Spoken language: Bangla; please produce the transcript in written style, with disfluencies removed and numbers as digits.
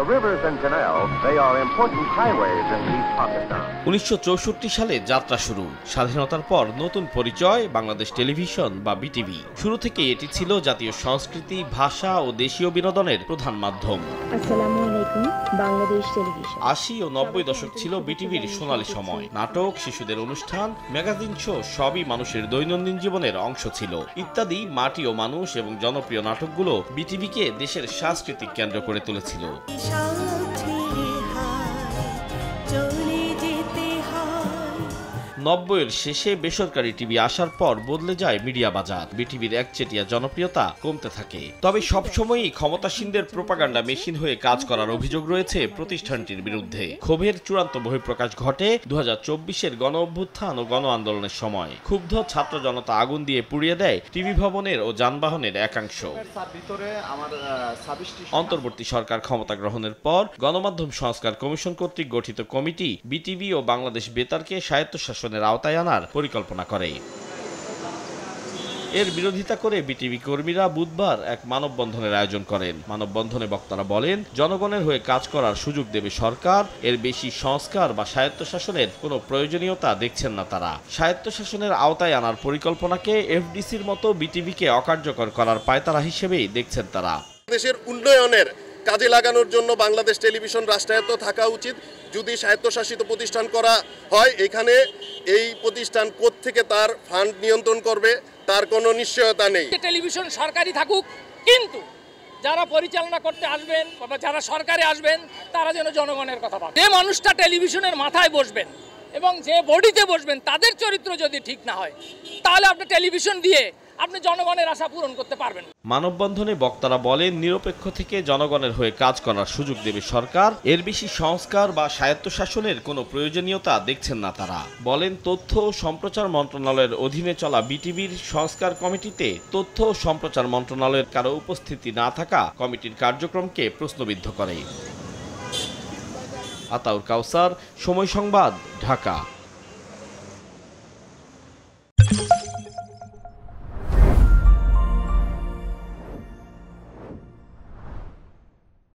The rivers and canals, they are important highways in East Pakistan. 1964 সালে যাত্রা শুরু। স্বাধীনতার পর নতুন পরিচয় বাংলাদেশ টেলিভিশন বা বিটিভি। শুরু থেকে এটি ছিল জাতীয় সংস্কৃতি, ভাষা ও দেশীয় বিনোদনের প্রধান মাধ্যম। আসসালামু আলাইকুম, বাংলাদেশ টেলিভিশন। 80 ও 90 দশক ছিল বিটিভির সোনালী সময়। নাটক, শিশুদের অনুষ্ঠান, ম্যাগাজিন শো সবই মানুষের দৈনন্দিন জীবনের অংশ ছিল। ইত্যাদি মাটি ও মানুষ এবং জনপ্রিয় নাটকগুলো বিটিভিকে দেশের সাংস্কৃতিক কেন্দ্র করে তুলেছিল। 90-এর শেষে বেসরকারি টিভি আসার পর বদলে যায় মিডিয়া বাজার। বিটিভির একচেটিয়া জনপ্রিয়তা কমতে থাকে। তবে সবসময়ই ক্ষমতাসীনদের প্রোপাগান্ডা মেশিন হয়ে কাজ করার অভিযোগ রয়েছে প্রতিষ্ঠানটির বিরুদ্ধে। ক্ষোভের চূড়ান্ত বহিঃপ্রকাশ ঘটে 2024-এর গণ অভ্যুত্থান ও গণ আন্দোলনের সময়। ক্ষুব্ধ ছাত্র জনতা আগুন দিয়ে পুড়িয়ে দেয় টিভি ভবনের ও যানবাহনের একাংশ। অন্তর্বর্তী সরকার ক্ষমতা গ্রহণের পর গণমাধ্যম সংস্কার কমিশন কর্তৃক গঠিত কমিটি বিটিভি ও বাংলাদেশ বেতারকে স্বায়ত্তশাসন আওতায় আনার পরিকল্পনা করে। এর বিরোধিতা করে বিটিভি কর্মীরা বুধবার এক মানববন্ধনের আয়োজন করেন। মানববন্ধনে বক্তারা বলেন, জনগণের হয়ে কাজ করার সুযোগ দেবে সরকার, এর বেশি সংস্কার বা স্বায়ত্তশাসনের কোনো প্রয়োজনীয়তা দেখছেন না তারা। স্বায়ত্তশাসনের আওতায় আনার পরিকল্পনাকে এফডিসির মতো বিটিভিকে অকার্যকর করার পায়তারা হিসেবেই দেখছেন তারা। দেশের উন্নয়নের কাজে লাগানোর জন্য বাংলাদেশ টেলিভিশন রাষ্ট্রায়ত্ত থাকা উচিত। যদি স্বায়ত্তশাসিত প্রতিষ্ঠান করা হয়, এখানে এই প্রতিষ্ঠান কোত্থেকে তার ফান্ড নিয়ন্ত্রণ করবে তার কোনো নিশ্চয়তা নেই। টেলিভিশন সরকারি থাকুক, কিন্তু যারা পরিচালনা করতে আসবেন বা যারা সরকারে আসবেন তারা যেন জনগণের কথা ভাবেন। যে মানুষটা টেলিভিশনের মাথায় বসবেন এবং যে বডিতে বসবেন তাদের চরিত্র যদি ঠিক না হয়, তাহলে আপনি টেলিভিশন দিয়ে আপনি জনগণের আশা পূরণ করতে পারবেন। মানববন্ধনে বক্তারা বলেন, নিরপেক্ষ থেকে জনগণের হয়ে কাজ করার সুযোগ দেবে সরকার, এর বেশি সংস্কার বা স্বায়ত্তশাসনের কোনো প্রয়োজনীয়তা দেখছেন না তারা। বলেন, তথ্য ও সম্প্রচার মন্ত্রণালয়ের অধীনে চলা বিটিভির সংস্কার কমিটিতে তথ্য ও সম্প্রচার মন্ত্রণালয়ের কারো উপস্থিতি না থাকা কমিটির কার্যক্রমকে প্রশ্নবিদ্ধ করে। আতাউর কাউসার, সময় সংবাদ, ঢাকা।